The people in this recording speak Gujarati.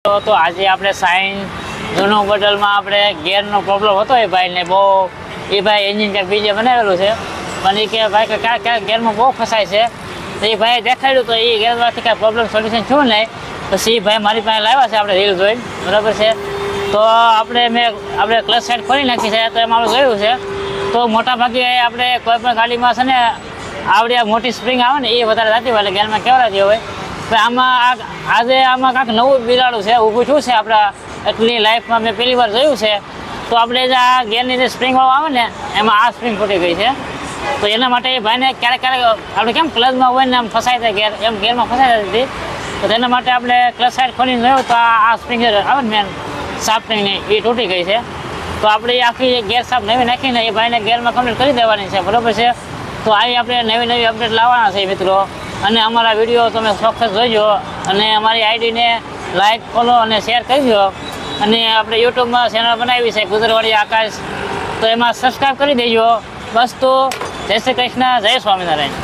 તો આજે આપણે સાઈન જૂનો બોટલમાં આપણે ગેરનો પ્રોબ્લેમ હતો એ ભાઈને બહુ એ ભાઈ એન્જિન ક્યાંક બીજે બનાવેલું છે પણ એ કે ભાઈ કે ક્યાંક ગેરમાં બહુ ફસાય છે તો એ ભાઈ દેખાડ્યું તો એ ગેરમાંથી કાંઈ પ્રોબ્લેમ સોલ્યુશન શું નહીં પછી એ ભાઈ મારી પાસે લાવ્યા છે આપણે રીલ જોઈને બરાબર છે તો આપણે ક્લચ સાઈડ ખોલી નાખી છે તો એમાં આપણે જોયું છે તો મોટાભાગે આપણે કોઈ પણ ગાડીમાં છે ને આવડી આ મોટી સ્પ્રિંગ આવે ને એ વધારે થતી હોય એટલે ગેરમાં કેવડા જે હોય તો આમાં આજે આમાં કાંઈક નવું બિરાડું છે ઊભું થયું છે આપણા એટલી લાઈફમાં મેં પહેલી વાર જોયું છે તો આપણે જે આ ગેરની જે સ્પ્રિંગવાળો આવે ને એમાં આ સ્પ્રિંગ ફૂટી ગઈ છે તો એના માટે એ ભાઈને ક્યારેક આપણે કેમ ક્લચમાં હોય ને આમ ફસાઈ જાય ગેર એમ ગેરમાં ફસાઈ જતી તો તેના માટે આપણે ક્લચ સાઈડ ખોલીને જોયું તો આ સ્પ્રિંગ આવે ને મેન સાફ્ટિંગની એ તૂટી ગઈ છે તો આપણે આખી ગેર સાફ નવી નાખીને એ ભાઈને ગેરમાં કમ્પ્લીટ કરી દેવાની છે બરાબર છે તો આવી આપણે નવી અપડેટ લાવવાના છે મિત્રો અને અમારા વિડીયો તમે ચોક્કસ જોઈજો અને અમારી આઈડીને લાઈક ફોલો અને શેર કરજો અને આપણે યુટ્યુબમાં ચેનલ બનાવી છે ગુજરવાડી આકાશ તો એમાં સબસ્ક્રાઈબ કરી દેજો બસ તો જય શ્રી કૃષ્ણ જય સ્વામિનારાયણ.